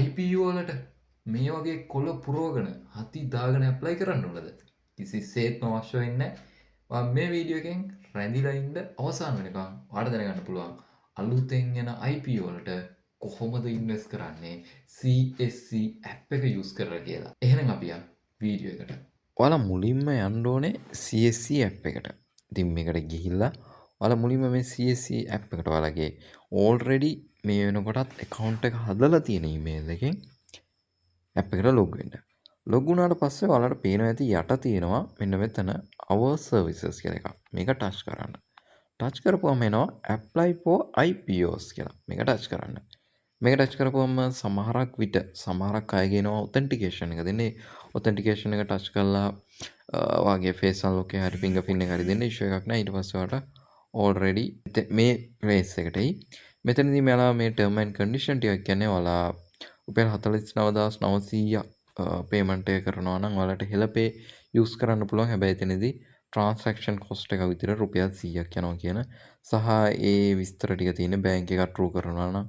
IPO වලට මේ වගේ කොළ පුරවගෙන හති දාගෙන ඇප්ලයි කරන්න ඕනද? කිසිසේත්ම අවශ්‍ය වෙන්නේ නැහැ. මේ වීඩියෝ එකෙන් රැඳිලා ඉන්න අවසාන වෙනකන් ඔයාලට දැනගන්න පුළුවන් අලුතෙන් එන IPO වලට කොහොමද ඉන්වෙස්ට් කරන්නේ CSC ඇප් එක යූස් කරලා කියලා. එහෙනම් අපි යමු වීඩියෝ එකට. ඔයාලා මුලින්ම යන්න ඕනේ CSC ඇප් එකට. ඉතින් මේකට ගිහිල්ලා ඔයාලා මුලින්ම මේ CSC ඇප් එකට ඔයාලගේ ඕල්රෙඩි මේ වෙනකොටත් account එක හදලා තියෙන email එකෙන් ඇප් එකට log වෙන්න. log වුණාට පස්සේ ඔයාලට පේනවා ඇති යට තියෙනවා මෙන්න මෙතන our services කියලා එකක්. මේක touch කරන්න. touch කරපුවම එනවා apply for IPOs කියලා. මේක touch කරන්න. මේක ටච් කරපුවම සමහරක් විට සමහරක් අයගේ එනවා ඔතෙන්ටිකේෂන් එක දෙන්නේ. ඔතෙන්ටිකේෂන් එක ටච් කරලා වාගේ ෆේස් අන්ලොක් එක හරි ෆින්ගර්ප්‍රින්ට් එක හරි දෙන්න ඉෂුව එකක් නැහැ. ඊට පස්සේ ඔයාලට ඕල්රෙඩි මේ ප්ලේස් එකට එයි. මෙතනදී මෙයාලා මේ ටර්ම් ඇන්ඩ් කන්ඩිෂන් ටිකක් කියන්නේ ඔයාලා රුපියල් 49900ක් පේමන්ට් එක කරනවා නම් ඔයාලට හෙළපේ යූස් කරන්න පුළුවන්. හැබැයි එතනදී ට්‍රාන්සැක්ෂන් කොස්ට් එක විතර රුපියල් 100ක් යනවා කියන සහ ඒ විස්තර ටික තියෙන බැංක් එකක් ට්‍රූ කරනවා නම්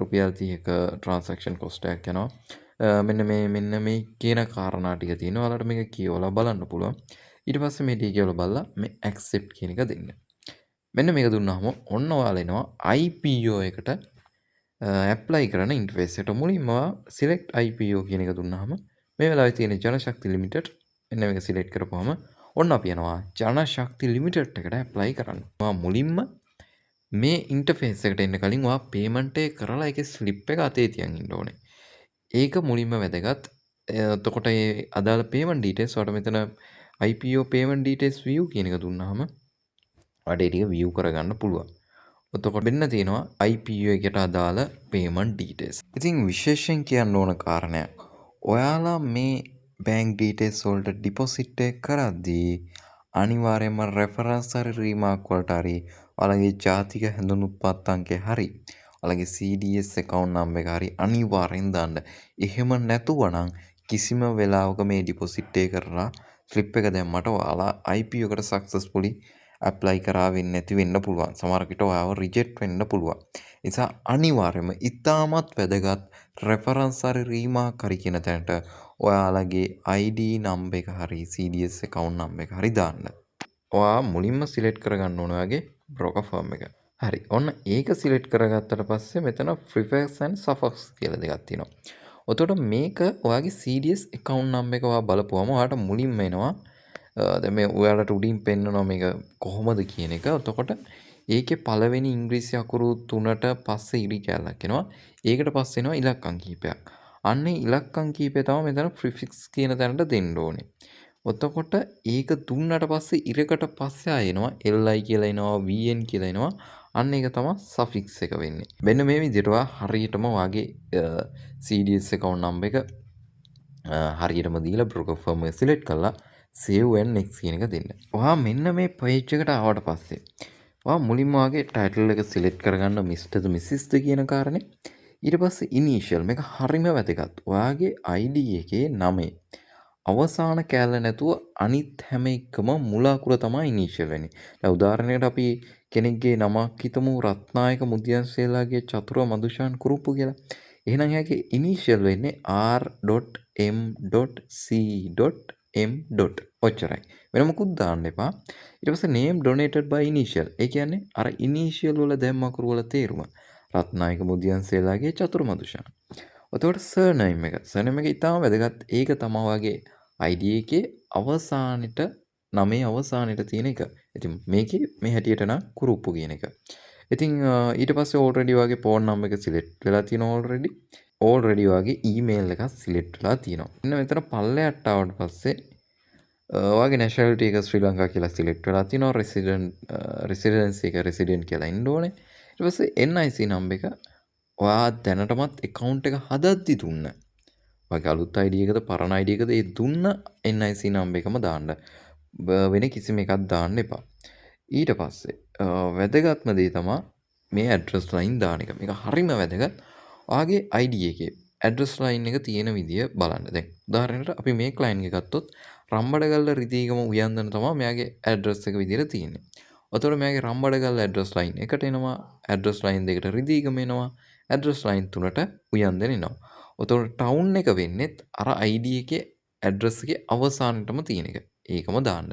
රුපියල් 30ක ට්‍රාන්සැක්ෂන් කොස්ට් එකක් යනවා. මෙන්න මේ කියන කාරණා ටික තියෙනවා. ඔයාලට මේක කියවලා බලන්න පුළුවන්. ඊට පස්සේ මේ ටික කියවලා බලලා මේ accept කියන එක දෙන්න. මෙන්න මේක දුන්නාම ඔන්න ඔයාලා එනවා IPO එකට ඇප්ලයි කරන ඉන්ටර්ෆේස් එකට. මුලින්ම select IPO කියන එක දුන්නාම මේ වෙලාවේ තියෙන ජනශක්ති ලිමිටඩ් එන්න මේක සිලෙක්ට් කරපුවාම ඔන්න අපි යනවා ජනශක්ති ලිමිටඩ් එකට ඇප්ලයි කරන්න. මුලින්ම මේ ඉන්ටර්ෆේස් එකට එන්න කලින් ඔයා පේමන්ට් එක කරලා ඒකේ ස්ලිප් එක අතේ තියන් ඉන්න ඕනේ. ඒක මුලින්ම වැදගත්. එතකොට ඒ අදාළ පේමන්ට් ඩීටේල්ස් ඔයාලට මෙතන IPO payment details view කියන එක දුන්නාම ඔයාලට ඒ ටික view කරගන්න පුළුවන්. එතකොට මෙන්න තියෙනවා IPO එකට අදාළ payment details. ඉතින් විශේෂයෙන් කියන්න ඕන කාරණයක්. ඔයාලා මේ bank details වලට deposit එක කරද්දී අනිවාර්යයෙන්ම reference හරි remark වලට හරි ඔයාලගේ ජාතික හැඳුනුම්පත් අංකය හරි ඔයාලගේ CDS account number එක හරි අනිවාර්යෙන් දාන්න. එහෙම නැතුව නම් කිසිම වෙලාවක මේ deposit එක කරලා slip එක දැම්මට ඔයාලා IPO එකට successfully apply කරා වෙන්නේ නැති වෙන්න පුළුවන්. සමහර විට ඔයාව reject වෙන්න පුළුවන්. ඒ නිසා අනිවාර්යයෙන්ම ඉතාමත් වැදගත් reference හරි remark හරි කියන තැනට ඔයාලගේ ID number එක හරි CDS account number එක හරි දාන්න. ඔයා මුලින්ම සිලෙක්ට් කරගන්න ඕන ඔයාගේ broker firm එක. හරි. ඔන්න ඒක සිලෙක්ට් කරගත්තට පස්සේ මෙතන preference and suffix කියලා දෙකක් තියෙනවා. එතකොට මේක ඔයාගේ CDS account number එක ඔයා බලපුවම ඔයාට මුලින්ම එනවා දැන් මේ ඔයාලට උඩින් පෙන්නනවා මේක කොහොමද කියන එක. එතකොට ඒකේ පළවෙනි ඉංග්‍රීසි අකුරු 3ට පස්සේ ඉරි කැලක් එනවා. ඒකට පස්සේ එනවා ඉලක්කම් කීපයක්. අන්නේ ඉලක්කම් කීපය තමයි මෙතන prefix කියන තැනට දෙන්න ඕනේ. එතකොට ඒක දුන්නට පස්සේ ඉරකට පස්සේ ආයෙ එනවා li කියලා එනවා vn කියලා එනවා. අන්න ඒක තමයි suffix එක වෙන්නේ. මෙන්න මේ විදිහට හරියටම වාගේ CDS account number එක හරියටම දීලා broker firm එක select කරලා save and next කියන එක දෙන්න. ඔයා මෙන්න මේ page එකට ආවට පස්සේ ඔයා මුලින්ම වාගේ title එක select කරගන්න Mr. ද Mrs. ද කියන කාරණේ. ඊට පස්සේ initial මේක හරිම වැදගත්. ඔයාගේ ID එකේ නමේ අවසාන කෑල්ල නැතුව අනිත් හැම එකම මුල අකුර තමයි ඉනිෂියල් වෙන්නේ. දැන් උදාහරණයකට අපි කෙනෙක්ගේ නමක් හිතමු රත්නායක මුදියන්සේලාගේ චතුර මදුෂාන් කුරුප්පු කියලා. එහෙනම් එයාගේ ඉනිෂියල් වෙන්නේ R.M.C.M. ඔච්චරයි. වෙන මොකුත් දාන්න එපා. ඊට පස්සේ name donated by initial. ඒ කියන්නේ අර ඉනිෂියල් වල දැම්ම අකුරු වල තේරුම. රත්නායක මුදියන්සේලාගේ චතුර මදුෂාන්. එතකොට සර්නේම් එක. සර්නේම් එක ඉතාම වැදගත්. ඒක තමයි වගේ ID එකේ අවසානෙට නමේ අවසානෙට තියෙන එක. ඉතින් මේකේ මේ හැටියට නම් කුරුප්පු කියන එක. ඉතින් ඊට පස්සේ already වගේ phone number එක select වෙලා තියෙනවා already. already වගේ email එකක් select වෙලා තියෙනවා. ඉන්න මෙතන පල්ලෙහාට ආවට පස්සේ ඔයාගේ nationality එක ශ්‍රී ලංකා කියලා select වෙලා තියෙනවා. residency එක resident කියලා ඉන්න ඕනේ. ඊට පස්සේ NIC number එක ඔයා දැනටමත් account එක හදද්දි දුන්න ඔයාගේ අලුත් ID එකද පරණ ID එකද ඒ දුන්න NIC number එකම දාන්න. වෙන කිසිම එකක් දාන්න එපා. ඊට පස්සේ වැදගත්ම දේ තමයි මේ address line දාන එක. මේක හරිම වැදගත්. ඔයාගේ ID එකේ address line එක තියෙන විදිය බලන්න. දැන් උදාහරණයක් අපි මේ client එක ගත්තොත් රම්බඩගල්ල රිදීගම උයන්දන තමයි මෙයාගේ address එක විදියට තියෙන්නේ. එතකොට මෙයාගේ රම්බඩගල්ල address line එකට එනවා, address line දෙකට රිදීගම එනවා, address line 3ට උයන්දන එනවා. එතකොට ටවුන් එක වෙන්නෙත් අර ID එකේ ඇඩ්‍රස් එකේ අවසානයටම තියෙන එක. ඒකම දාන්න.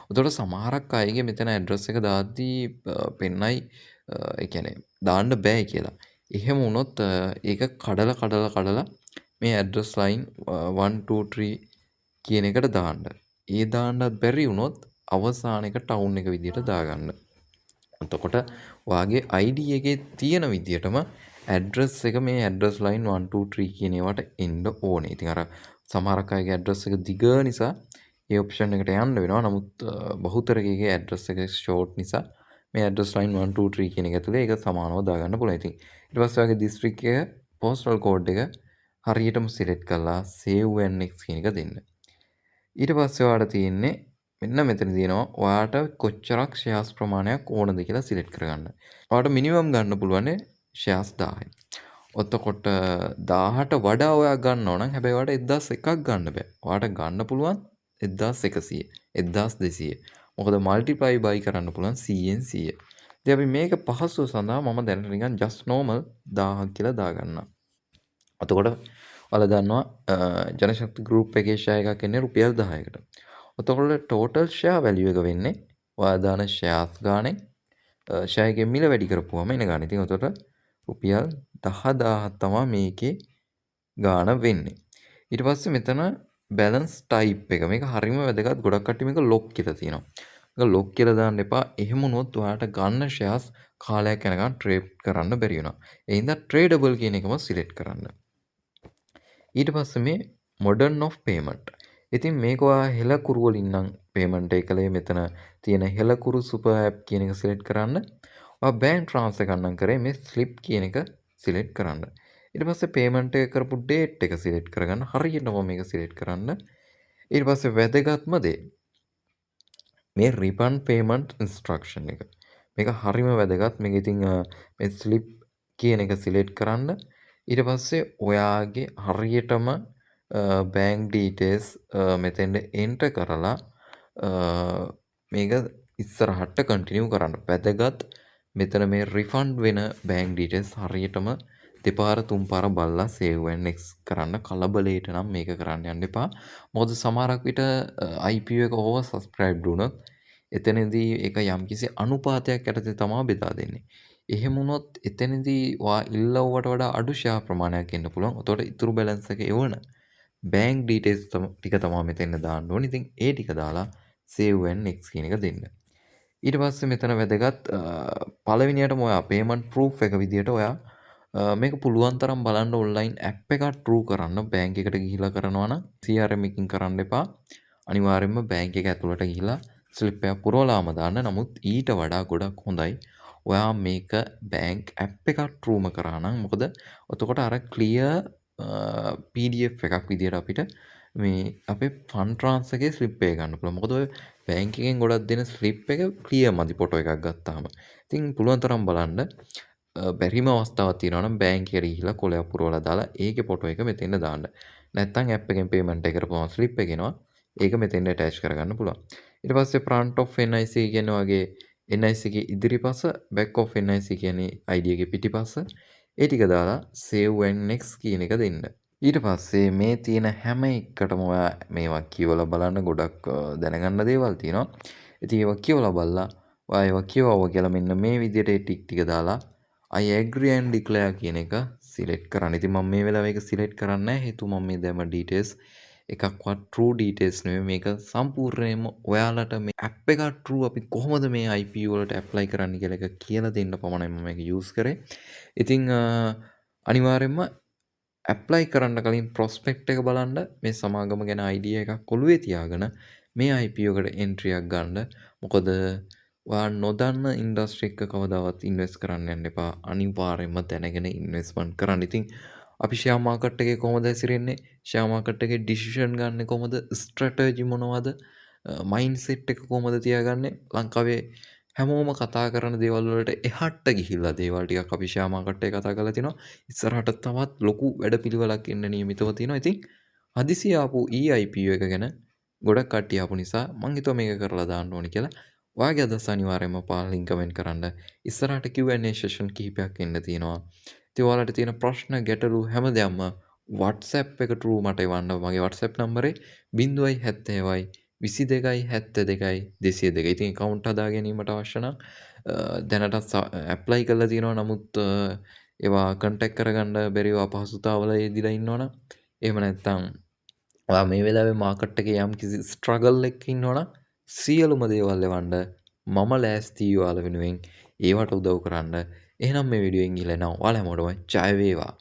එතකොට සමහරක් අයගේ මෙතන ඇඩ්‍රස් එක දාද්දී පෙන්නයි ඒ කියන්නේ දාන්න බෑ කියලා. එහෙම වුණොත් ඒක කඩලා මේ ඇඩ්‍රස් ලයින් 1 2 3 කියන එකට දාන්න. ඒ දාන්නත් බැරි වුණොත් අවසාන එක ටවුන් එක විදියට දාගන්න. එතකොට ඔයාගේ ID එකේ තියෙන විදියටම ඇඩ්‍රස් එක මේ ඇඩ්‍රස් ලයින් 1 2 3 කියන ඒවාට එන්න ඕනේ. ඉතින් අර සමහරක් අයගේ ඇඩ්‍රස් එක දිග නිසා ඒ ඔප්ෂන් එකට යන්න වෙනවා. නමුත් බහුතරකගේ ඇඩ්‍රස් එක ෂෝට් නිසා මේ ඇඩ්‍රස් ලයින් 1 2 3 කියන එක ඇතුලේ ඒක සමානව දාගන්න පුළුවන්. ඉතින් ඊට පස්සේ ඔයාගේ දිස්ත්‍රික්කය පෝස්ටල් කෝඩ් එක හරියටම සිලෙක්ට් කරලා save and next කියන එක දෙන්න. ඊට පස්සේ ඔයාලට තියෙන්නේ මෙන්න මෙතන තියෙනවා ඔයාට කොච්චරක් ෂෙයාර්ස් ප්‍රමාණයක් ඕනද කියලා සිලෙක්ට් කරගන්න. ඔයාට මිනිමම් ගන්න පුළුවන් ෂෙයාර්ස් 1000යි. එතකොට 1000ට වඩා ඔයා ගන්නවා නම් හැබැයි ඔයාට 1001ක් ගන්න බෑ. ඔයාට ගන්න පුළුවන් 1100, 1200. මොකද මල්ටිප්ලයි බයි කරන්න පුළුවන් 100න් 100. ඉතින් අපි මේක පහසුව සඳහා මම දැනට නිකන් just normal 1000ක් කියලා දාගන්නම්. එතකොට ඔයාලා දන්නවා ජනශක්ති ගෲප් එකේ ෂෙයා එකක් එන්නේ රුපියල් 10කට. එතකොට ටෝටල් ෂෙයා වැලියු එක වෙන්නේ ඔයා දාන ෂෙයාර්ස් ගානේ ෂෙයා එකේ මිල වැඩි කරපුවම එන ගාන. ඉතින් එතකොට රුපියල් 10000ක් තමයි මේකේ ගාන වෙන්නේ. ඊට පස්සේ මෙතන බැලන්ස් ටයිප් එක. මේක හරිම වැදගත්. ගොඩක් කට්ටිය මේක ලොක් කියලා තියෙනවා. මේක ලොක් කියලා දාන්න එපා. එහෙම වුණොත් ඔයාලට ගන්න ෂෙයාර්ස් කාලයක් යනකම් ට්‍රේඩ් කරන්න බැරි වෙනවා. ඒ හින්දා ට්‍රේඩබල් කියන එකම සිලෙක්ට් කරන්න. ඊට පස්සේ මේ මොඩර්න් ඔෆ් පේමන්ට්. ඉතින් මේක ඔයා හෙලකුරු වලින් නම් පේමන්ට් එක කළේ මෙතන තියෙන හෙලකුරු සුපර් ඇප් කියන එක සිලෙක්ට් කරන්න. ඔයා බෑන්ක් ට්‍රාන්ස්ෆර් එකක් නම් කරේ මේ ස්ලිප් කියන එක සිලෙක්ට් කරන්න. ඊට පස්සේ පේමන්ට් එක කරපු ඩේට් එක සිලෙක්ට් කරගන්න. හරියටම මේක සිලෙක්ට් කරන්න. ඊට පස්සේ වැදගත්ම දේ මේ රිෆන්ඩ් පේමන්ට් ඉන්ස්ට්‍රක්ෂන් එක. මේක හරිම වැදගත්. මේක ඉතින් මේ ස්ලිප් කියන එක සිලෙක්ට් කරන්න. ඊට පස්සේ ඔයාගේ හරියටම බෑන්ක් ඩීටේල්ස් මෙතෙන්ට එන්ටර් කරලා මේක ඉස්සරහට කන්ටිනියු කරන්න. වැදගත් මෙතන මේ රිෆන්ඩ් වෙන බෑන්ක් ඩීටේල්ස් හරියටම දෙපාර තුන් පාර බලලා save and next කරන්න. කලබලයට නම් මේක කරන්න යන්න එපා. මොකද සමහරක් විට IPO එක ඕවර් සබ්ස්ක්‍රයිබ්ඩ් වුණොත් එතනදී ඒක යම්කිසි අනුපාතයක් යටතේ තමයි බෙදා දෙන්නේ. එහෙම වුණොත් එතනදී ඔයා ඉල්ලුවට වඩා අඩු ෂෙයා ප්‍රමාණයක් එන්න පුළුවන්. එතකොට ඉතුරු බැලන්ස් එක එවන බෑන්ක් ඩීටේල්ස් ටික තමයි මෙතෙන් දාන්න ඕනේ. ඉතින් ඒ ටික දාලා save and next කියන එක දෙන්න. ඊට පස්සේ මෙතන වැදගත් පළවෙනියටම ඔයා payment proof එක විදියට ඔයා මේක පුළුවන් තරම් බලන්න ඔන්ලයින් ඇප් එකක් ට්‍රූ කරන්න. බෑන්ක් එකට ගිහිල්ලා කරනවා නම් CRM එකකින් කරන්න එපා. අනිවාර්යයෙන්ම බෑන්ක් එක ඇතුළට ගිහිල්ලා ස්ලිප් එකක් පුරවලාම දාන්න. නමුත් ඊට වඩා ගොඩක් හොඳයි ඔයා මේක බෑන්ක් ඇප් එකක් ට්‍රූම කරා නම්. මොකද එතකොට අර ක්ලියර් PDF එකක් විදියට අපිට මේ අපේ ෆන්ඩ් ට්‍රාන්ස්ෆර් එකේ ස්ලිප් එක ගන්න පුළුවන්. මොකද ඔය බෑන්ක් එකෙන් ගොඩක් දෙන ස්ලිප් එක ක්ලියර් මදි ෆොටෝ එකක් ගත්තාම. ඉතින් පුළුවන් තරම් බලන්න බැරිම අවස්ථාවක් තියෙනවා නම් බෑන්ක් එකට ගිහිල්ලා කොලයක් පුරවලා දාලා ඒකේ ෆොටෝ එක මෙතෙන්ට දාන්න. නැත්නම් ඇප් එකෙන් පේමන්ට් එක කරපුවම ස්ලිප් එක එනවා. ඒක මෙතෙන්ට ඇටච් කරගන්න පුළුවන්. ඊට පස්සේ front of NIC කියන්නේ වගේ NIC එකේ ඉදිරිපස, back of NIC කියන්නේ ID එකේ පිටිපස. ඒ ටික දාලා save and next කියන එක දෙන්න. ඊට පස්සේ මේ තියෙන හැම එකටම ඔයා මේවා කියවලා බලන්න. ගොඩක් දැනගන්න දේවල් තියෙනවා. ඉතින් ඒවා කියවලා බලලා ඔයා ඒවා කියවුවා කියලා මෙන්න මේ විදිහට ඒ ටික ටික දාලා I agree and declare කියන එක සිලෙක්ට් කරන්න. ඉතින් මම මේ වෙලාවේ ඒක සිලෙක්ට් කරන්නේ නැහැ. හේතුව මම මේ දැම්ම ඩීටේල්ස් එකක්වත් true details නෙවෙයි. මේක සම්පූර්ණයෙන්ම ඔයාලට මේ ඇප් එක true අපි කොහොමද මේ IPO වලට apply කරන්න කියලා එක කියලා දෙන්න පමණයි මම මේක use කරේ. ඉතින් අනිවාර්යයෙන්ම apply කරන්න කලින් prospect එක බලන්න. මේ සමාගම ගැන idea එකක් ඔළුවේ තියාගෙන මේ IPO එකට entry එකක් ගන්න. මොකද ඔයා නොදන්න ඉන්ඩස්ට්‍රි එකක කවදාවත් ඉන්වෙස්ට් කරන්න යන්න එපා. අනිවාර්යයෙන්ම දැනගෙන ඉන්වෙස්ට්මන්ට් කරන්න. ඉතින් අපි ෂෙයා මාකට් එකේ කොහොමද හැසිරෙන්නේ? ෂෙයා මාකට් එකේ ඩිසිෂන් ගන්න කොහොමද? ස්ට්‍රැටජි මොනවද? මයින්ඩ්සෙට් එක කොහොමද තියාගන්නේ? ලංකාවේ හැමෝම කතා කරන දේවල් වලට එහාට ගිහිල්ලා දේවල් ටිකක් අපි ෂෙයා මාකට් එකේ කතා කරලා තිනවා. ඉස්සරහට තවත් ලොකු වැඩපිළිවෙලක් එන්න නියමිතව තියෙනවා. ඉතින් හදිසිය ආපු IPO එක ගැන ගොඩක් කට්ටිය ආපු නිසා මං හිතුවා මේක කරලා දාන්න ඕනි කියලා. ඔයාගේ අදහස් අනිවාර්යයෙන්ම පහලින් කමෙන්ට් කරන්න. ඉස්සරහට Q&A සෙෂන් කිහිපයක් එන්න තියෙනවා. ඉතින් ඔයාලට තියෙන ප්‍රශ්න ගැටලු හැමදේම WhatsApp එක ට්‍රූ මට එවන්න. මගේ WhatsApp නම්බරේ 070යි 22යි 72යි 202. ඉතින් account හදා ගැනීමට අවශ්‍ය නම් දැනටත් ඇප්ලයි කරලා තියෙනවා. නමුත් ඒවා කන්ටැක්ට් කරගන්න බැරිව අපහසුතාවල යෙදිලා ඉන්නවනම් එහෙම නැත්නම් ඔයා මේ වෙලාවේ මාකට් එකේ යම්කිසි ස්ට්‍රගල් එකක ඉන්නවනම් සියලුම දේවල් එවන්න මම ලෑස්තියි ඔයාලා වෙනුවෙන් ඒවට උදව් කරන්න. එහෙනම් මේ වීඩියෝෙන් ගිහලා එනවා. ඔයාලා හැමෝටම ජය වේවා.